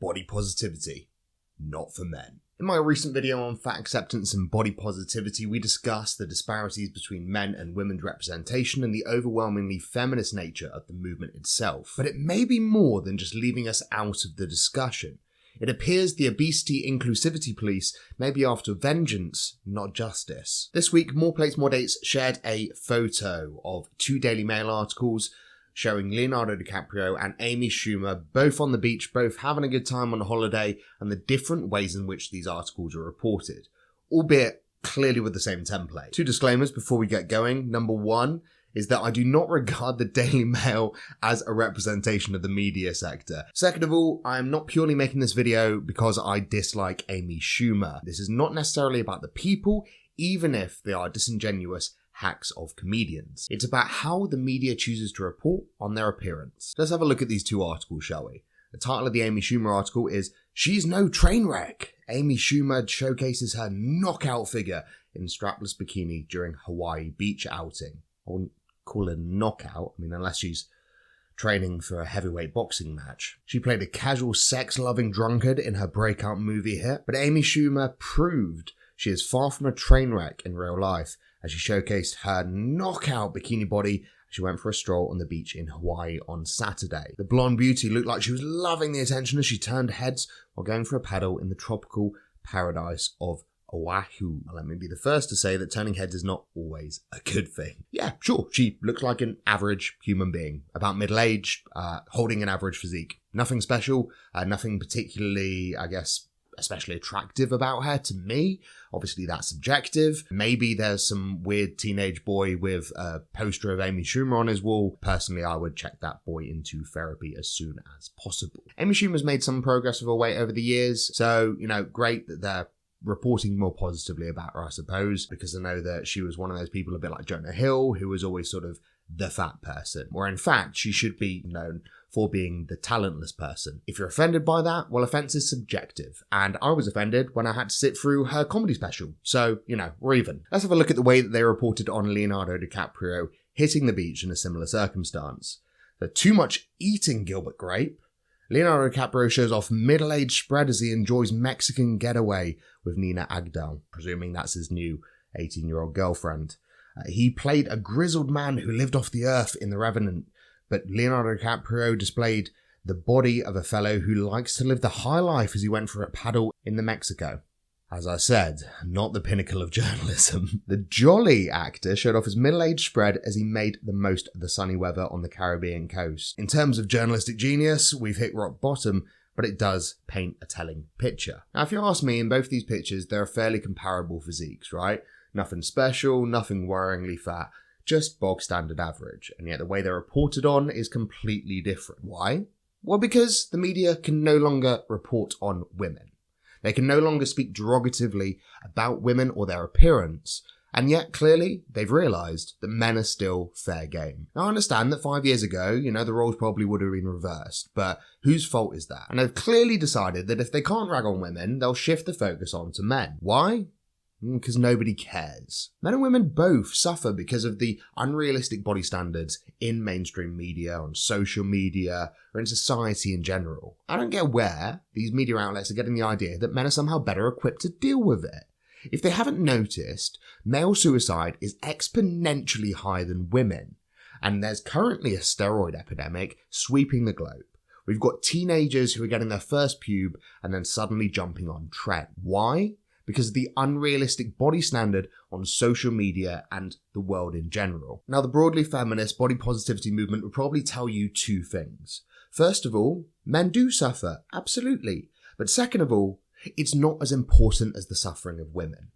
Body positivity, not for men. In my recent video on fat acceptance and body positivity, we discussed the disparities between men and women's representation and the overwhelmingly feminist nature of the movement itself. But it may be more than just leaving us out of the discussion. It appears the obesity inclusivity police may be after vengeance, not justice. This week, More Plates, More Dates shared a photo of two Daily Mail articles showing Leonardo DiCaprio and Amy Schumer both on the beach, both having a good time on a holiday, and the different ways in which these articles are reported, albeit clearly with the same template. Two disclaimers before we get going. Number one is that I do not regard the Daily Mail as a representation of the media sector. Second of all, I am not purely making this video because I dislike Amy Schumer. This is not necessarily about the people, even if they are disingenuous hacks of comedians. It's about how the media chooses to report on their appearance. Let's have a look at these two articles, shall we? The title of the Amy Schumer article is "She's No Train Wreck. Amy Schumer showcases her knockout figure in strapless bikini during Hawaii beach outing." I wouldn't call it a knockout, unless she's training for a heavyweight boxing match. She played a casual sex-loving drunkard in her breakout movie hit, but Amy Schumer proved she is far from a train wreck in real life, as she showcased her knockout bikini body as she went for a stroll on the beach in Hawaii on Saturday. The blonde beauty looked like she was loving the attention as she turned heads while going for a paddle in the tropical paradise of Oahu. Let me be the first to say that turning heads is not always a good thing. Yeah, sure, she looks like an average human being, about middle-aged, holding an average physique. Nothing special, nothing particularly, especially attractive about her to me. Obviously that's subjective. Maybe there's some weird teenage boy with a poster of Amy Schumer on his wall. Personally, I would check that boy into therapy as soon as possible. Amy Schumer's made some progress with her weight over the years, so, great that they're reporting more positively about her, I suppose, because I know that she was one of those people a bit like Jonah Hill, who was always sort of the fat person, or in fact, she should be known for being the talentless person. If you're offended by that, well, offense is subjective, and I was offended when I had to sit through her comedy special, so, we're even. Let's have a look at the way that they reported on Leonardo DiCaprio hitting the beach in a similar circumstance. The too much eating Gilbert Grape. Leonardo DiCaprio shows off middle-aged spread as he enjoys Mexican getaway with Nina Agdal, presuming that's his new 18-year-old girlfriend. He played a grizzled man who lived off the earth in The Revenant, but Leonardo DiCaprio displayed the body of a fellow who likes to live the high life as he went for a paddle in the Mexico. As I said, not the pinnacle of journalism. The jolly actor showed off his middle-aged spread as he made the most of the sunny weather on the Caribbean coast. In terms of journalistic genius, we've hit rock bottom, but it does paint a telling picture. Now, if you ask me, in both these pictures, they're fairly comparable physiques, right? Nothing special, nothing worryingly fat, just bog standard average. And yet the way they're reported on is completely different. Why? Well, because the media can no longer report on women. They can no longer speak derogatively about women or their appearance, and yet clearly they've realised that men are still fair game. Now I understand that 5 years ago, the roles probably would have been reversed, but whose fault is that? And they've clearly decided that if they can't rag on women, they'll shift the focus onto men. Why? Because nobody cares. Men and women both suffer because of the unrealistic body standards in mainstream media, on social media, or in society in general. I don't get where these media outlets are getting the idea that men are somehow better equipped to deal with it. If they haven't noticed, male suicide is exponentially higher than women, and there's currently a steroid epidemic sweeping the globe. We've got teenagers who are getting their first pube and then suddenly jumping on trend. Why? Because of the unrealistic body standard on social media and the world in general. Now, the broadly feminist body positivity movement would probably tell you two things. First of all, men do suffer, absolutely. But second of all, it's not as important as the suffering of women.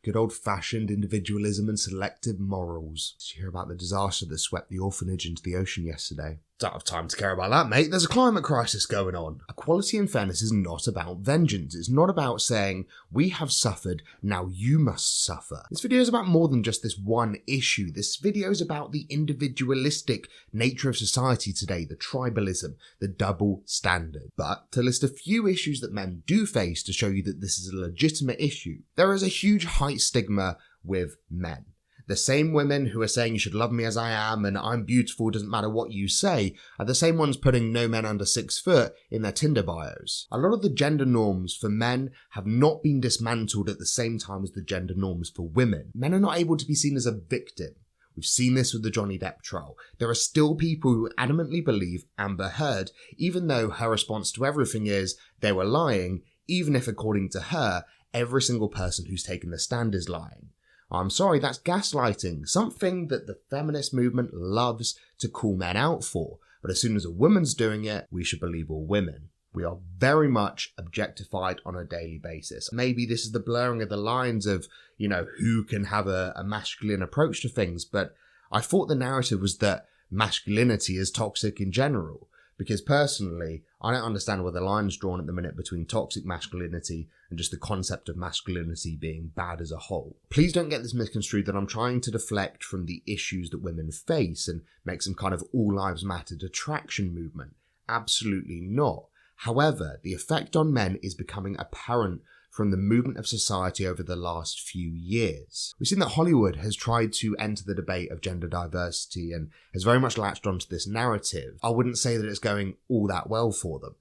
Good old-fashioned individualism and selective morals. Did you hear about the disaster that swept the orphanage into the ocean yesterday? Don't have time to care about that, mate. There's a climate crisis going on. Equality and fairness is not about vengeance. It's not about saying, we have suffered, now you must suffer. This video is about more than just this one issue. This video is about the individualistic nature of society today, the tribalism, the double standard. But to list a few issues that men do face to show you that this is a legitimate issue, there is a huge height stigma with men. The same women who are saying you should love me as I am and I'm beautiful, doesn't matter what you say, are the same ones putting no men under 6 foot in their Tinder bios. A lot of the gender norms for men have not been dismantled at the same time as the gender norms for women. Men are not able to be seen as a victim. We've seen this with the Johnny Depp trial. There are still people who adamantly believe Amber Heard, even though her response to everything is they were lying, even if according to her, every single person who's taken the stand is lying. I'm sorry, that's gaslighting, something that the feminist movement loves to call men out for. But as soon as a woman's doing it, we should believe all women. We are very much objectified on a daily basis. Maybe this is the blurring of the lines of, who can have a masculine approach to things. But I thought the narrative was that masculinity is toxic in general. Because personally, I don't understand where the line's drawn at the minute between toxic masculinity and just the concept of masculinity being bad as a whole. Please don't get this misconstrued that I'm trying to deflect from the issues that women face and make some kind of all lives matter detraction movement. Absolutely not. However, the effect on men is becoming apparent from the movement of society over the last few years. We've seen that Hollywood has tried to enter the debate of gender diversity and has very much latched onto this narrative. I wouldn't say that it's going all that well for them.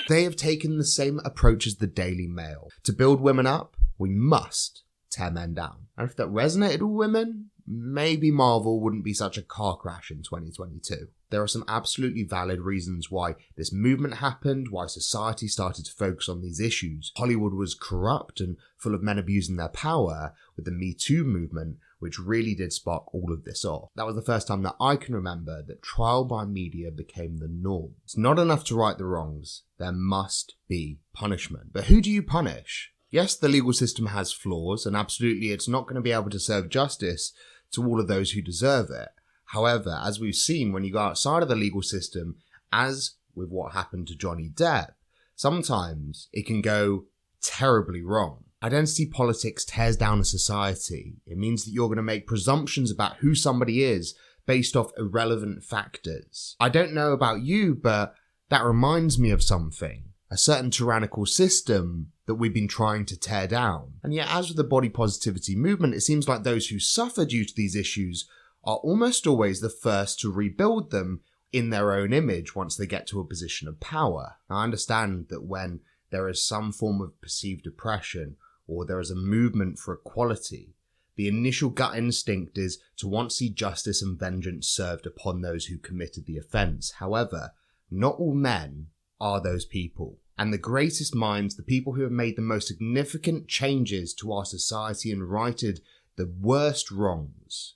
They have taken the same approach as the Daily Mail. To build women up, we must tear men down. And if that resonated with women, maybe Marvel wouldn't be such a car crash in 2022. There are some absolutely valid reasons why this movement happened, why society started to focus on these issues. Hollywood was corrupt and full of men abusing their power with the Me Too movement, which really did spark all of this off. That was the first time that I can remember that trial by media became the norm. It's not enough to right the wrongs. There must be punishment. But who do you punish? Yes, the legal system has flaws, and absolutely it's not going to be able to serve justice to all of those who deserve it. However, as we've seen when you go outside of the legal system, as with what happened to Johnny Depp, sometimes it can go terribly wrong. Identity politics tears down a society. It means that you're going to make presumptions about who somebody is based off irrelevant factors. I don't know about you, but that reminds me of something. A certain tyrannical system that we've been trying to tear down. And yet, as with the body positivity movement, it seems like those who suffer due to these issues are almost always the first to rebuild them in their own image once they get to a position of power. Now, I understand that when there is some form of perceived oppression or there is a movement for equality, the initial gut instinct is to want to see justice and vengeance served upon those who committed the offence. However, not all men are those people. And the greatest minds, the people who have made the most significant changes to our society and righted the worst wrongs,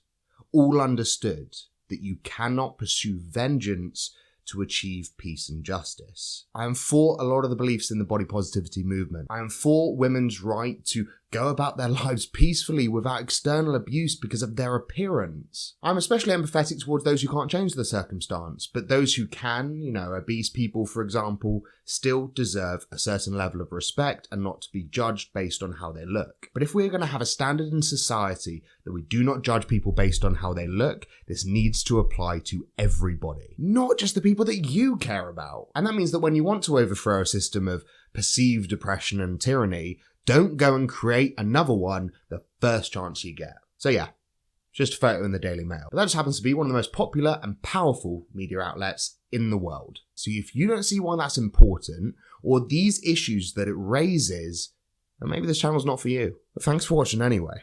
all understood that you cannot pursue vengeance to achieve peace and justice. I am for a lot of the beliefs in the body positivity movement. I am for women's right to go about their lives peacefully without external abuse because of their appearance. I'm especially empathetic towards those who can't change the circumstance, but those who can, obese people, for example, still deserve a certain level of respect and not to be judged based on how they look. But if we're going to have a standard in society that we do not judge people based on how they look, this needs to apply to everybody, not just the people that you care about. And that means that when you want to overthrow a system of perceived oppression and tyranny, don't go and create another one the first chance you get. So yeah, just a photo in the Daily Mail. But that just happens to be one of the most popular and powerful media outlets in the world. So if you don't see why that's important, or these issues that it raises, then maybe this channel's not for you. But thanks for watching anyway.